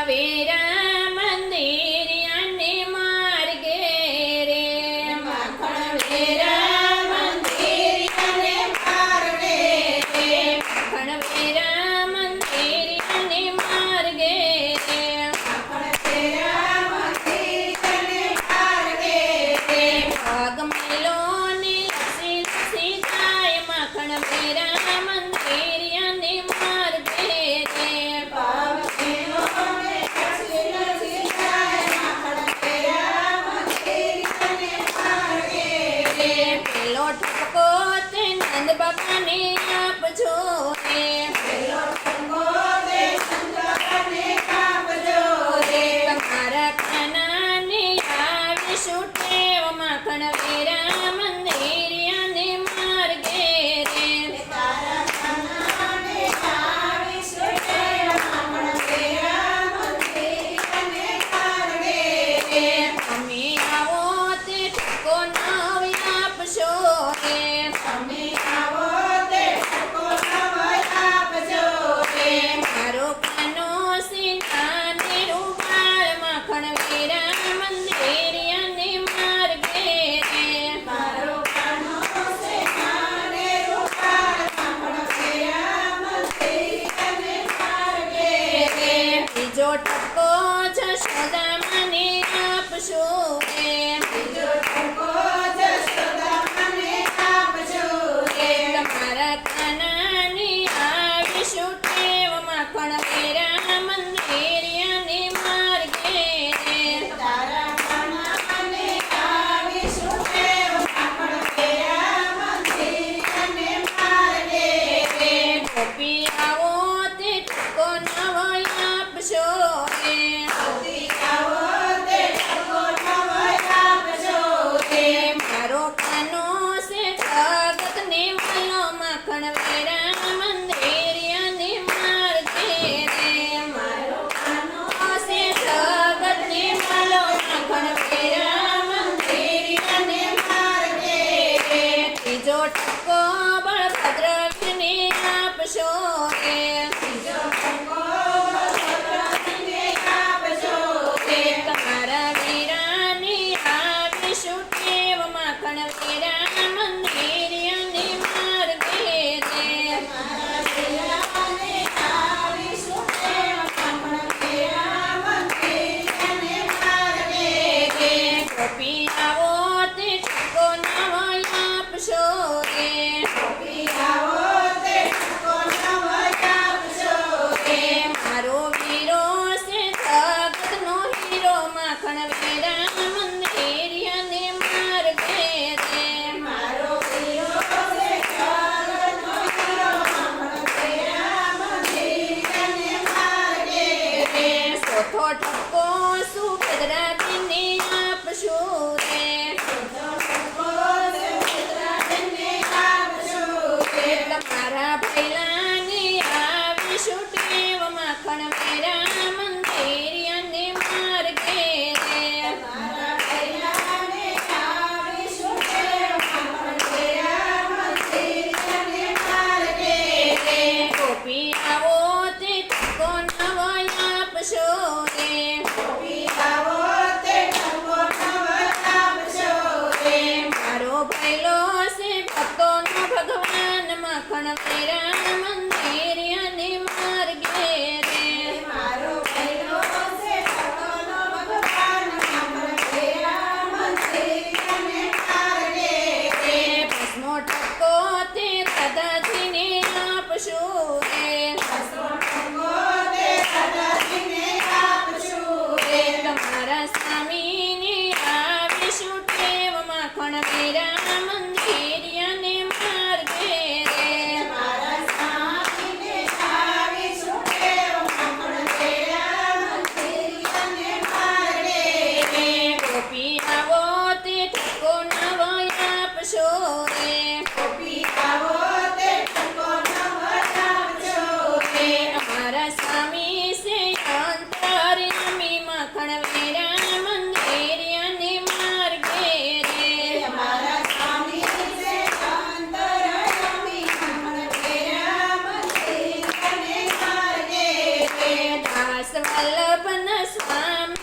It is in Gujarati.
વેરા મંદિર અને માર્ગે રે માખણ વેરા મંદિર અને માર્ગે રે માખણ વેરા મંદિર અને માર્ગે રે માખણ વેરા મંદિર અને માર્ગે રે પગ મેલો ને લસી લસી જાય માખણ વેરા મંદિર અને માર્ગે રે પાવતીનો ને લસી લસી જાય માખણ વેરા મંદિર અને માર્ગે રે પેલો ઠપકો તે નંદ બાપાને આપજો રે પેલો ઠપકો તે સંતોને આપજો રે તમારા ખાનાને આવીશું ટેવ માખણ વેરા મંદિર અને માર્ગે રે તારા ખાનાને આવીશું ટેવ માખણ વેરા મંદિર અને માર્ગે રે અમે આવો તે ઠપકો નવ આપશો રે તમે આવો તે ઠપકો નવ આપજો રે મારો કાનો સિંહાને રૂમાળ માખણ વેરા મંદિર અને માર્ગે રે મારો કાનો છે મારે રૂપાળ માખણ વેરા મંદિર અને માર્ગે રે બીજો ઠપકો જશોદા મને આપશો રે બીજો ઠપકો જશોદા મને આપજો રે તમારા કાનાની આવીશું ટેવ માખણ વેરા મંદિર અને માર્ગે રે તારા ખાનાને આવીશું ટેવ માખણ વેરા મંદિર અને માર્ગે રે ગોપી આવો તે ઠપકો નવ આપશો રે ગોપી આવો તે ઠપકો નવ આપજો રે મારો કાનો છે જગતને વાલો માખણ વેરા મંદિર અને માર્ગે રે મારો કાનો છે જગતને વાલો માખણ વેરા મંદિર અને માર્ગે રે ત્રીજો ઠપકો બળભદ્રને આપશો રે બીજો ઠપકો ભગવાનને આપજો રે તમારા વીરાની આવીશું ટેવ માખણ વેરા મંદિર અને માર્ગે રે મારા શિરાને આવીશું ટેવ માખણ વેરા મંદિર અને માર્ગે રે ગોપી આવો તે ઠપકો નવ આપશો રે ગોપી આવો તે ઠપકો નવ આપજો રે મારો વીરો છે જગતનો હીરો માખણ વેરા મંદિર અને માર્ગે રે મારો વીરો છે જગતનો હીરો માખણ વેરા મંદિર અને માર્ગે રે ચોથો ઠપકો સુભદ્રાજીને આપશો રે ચોથો ઠપકો સુભદ્રાજીને આપજો રે તમારા ભૈલાને આવીશું ટેવ માખણ વેરા મંદિર અને માર્ગે રે મારા ભૈલાને આવીશું ટેવ માખણ વેરા મંદિર અને માર્ગે રે ગોપી આવો તે ઠપકો નવ આપશો રે ગોપી આવો તે ઠપકો નવ આપજો રે મારો ભૈલો છે ભક્તોનો ભગવાન માખણ વેરા મંદિર અને માર્ગે રે મારો ભૈલો છે ભક્તોનો ભગવાન માખણ વેરા મંદિર અને માર્ગે રે ભસ્મો ઠપકો તે દાદાજીને આપશો રે હસો ઠપકો તે દાદાજીને આપજો રે તમારા સ્વામીને આવીશું ટેવ માખણ વેરા મંદિર અને માર્ગે રે મારા સ્વામીને આવીશું ટેવ માખણ વેરા મંદિર અને માર્ગે રે ગોપી આવો તે ઠપકો નવ આપશો રે ગોપી આવો તે ઠપકો નવ આપજો રે અમારા સ્વામી છે અંતર્યામી માખણ વેરા મંદિર અને માર્ગે રે મારા સ્વામી છે અંતરયામી માખણ વેરા મંદિર અને માર્ગે રે દાસ વલ્લભ સ્વામી